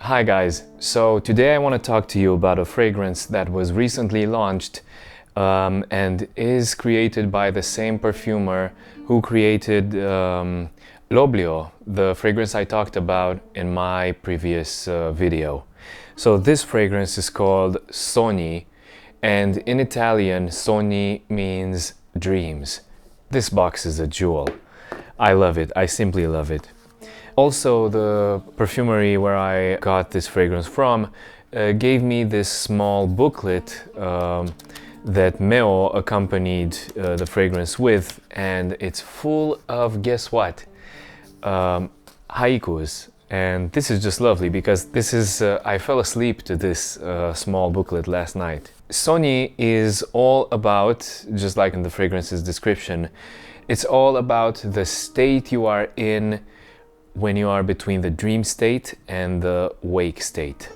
Hi guys, so today I want to talk to you about a fragrance that was recently launched and is created by the same perfumer who created L'Oblio, the fragrance I talked about in my previous video. So this fragrance is called Sogni, and in Italian Sogni means dreams. This box is a jewel. I love it, I simply love it. Also, the perfumery where I got this fragrance from gave me this small booklet that Meo accompanied the fragrance with, and it's full of, guess what? Haikus. And this is just lovely because this is, I fell asleep to this small booklet last night. Sogni is all about, just like in the fragrance's description, it's all about the state you are in when you are between the dream state and the wake state.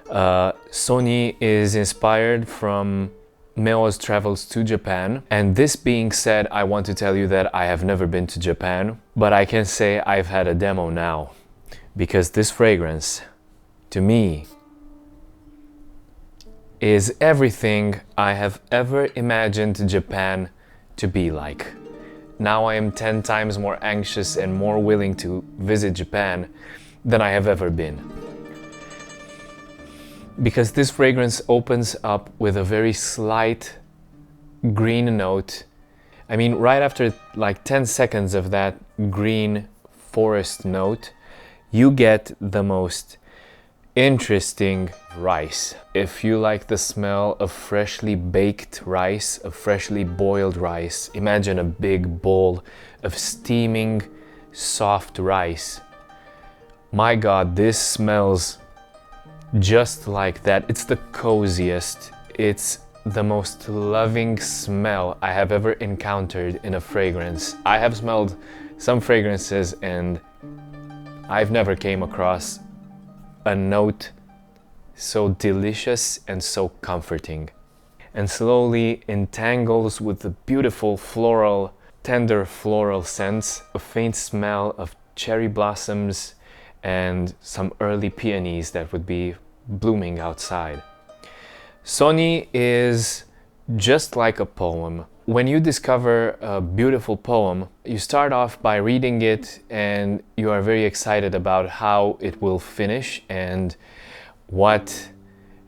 Sogni is inspired from Meo's travels to Japan. And this being said, I want to tell you that I have never been to Japan, but I can say I've had a demo now. Because this fragrance, to me, is everything I have ever imagined Japan to be like. Now I am 10 times more anxious and more willing to visit Japan than I have ever been. Because this fragrance opens up with a very slight green note. I mean, right after like 10 seconds of that green forest note, you get the most interesting rice. If you like the smell of freshly baked rice, of freshly boiled rice, imagine a big bowl of steaming soft rice. My God, this smells just like that. It's the coziest, it's the most loving smell I have ever encountered in a fragrance. I have smelled some fragrances and I've never came across a note so delicious and so comforting. And slowly entangles with the beautiful floral, tender floral scents, a faint smell of cherry blossoms and some early peonies that would be blooming outside. Sogni is just like a poem. When you discover a beautiful poem, you start off by reading it and you are very excited about how it will finish and what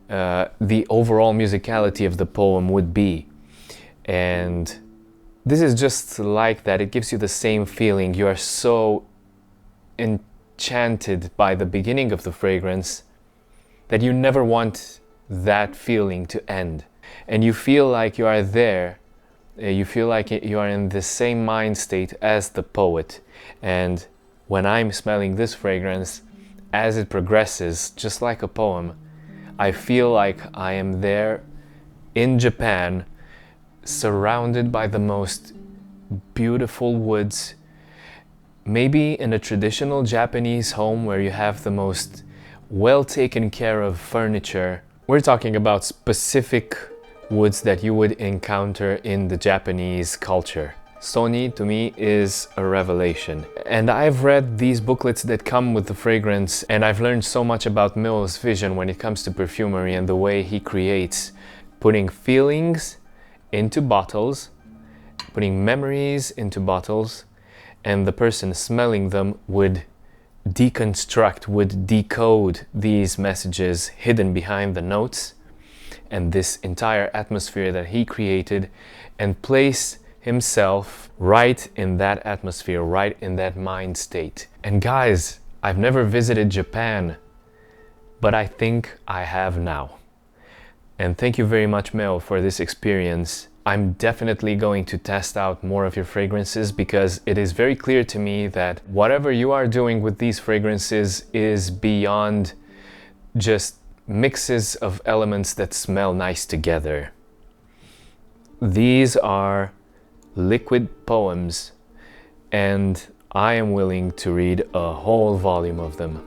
the overall musicality of the poem would be. And this is just like that. It gives you the same feeling. You are so enchanted by the beginning of the fragrance that you never want that feeling to end. And you feel like you are there. You feel like you are in the same mind state as the poet. And when I'm smelling this fragrance, as it progresses, just like a poem, I feel like I am there in Japan, surrounded by the most beautiful woods, maybe in a traditional Japanese home where you have the most well taken care of furniture. We're talking about specific woods that you would encounter in the Japanese culture. Sogni to me is a revelation. And I've read these booklets that come with the fragrance, and I've learned so much about Meo's vision when it comes to perfumery and the way he creates, putting feelings into bottles, putting memories into bottles, and the person smelling them would deconstruct, would decode these messages hidden behind the notes and this entire atmosphere that he created, and place himself right in that atmosphere, right in that mind state. And guys, I've never visited Japan, but I think I have now. And thank you very much, Meo, for this experience. I'm definitely going to test out more of your fragrances because it is very clear to me that whatever you are doing with these fragrances is beyond just mixes of elements that smell nice together. These are liquid poems, and I am willing to read a whole volume of them.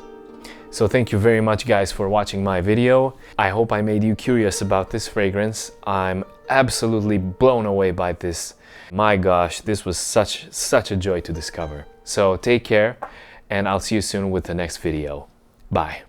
So thank you very much, guys, for watching my video. I hope I made you curious about this fragrance. I'm absolutely blown away by this. My gosh, this was such a joy to discover. So take care, and I'll see you soon with the next video. Bye.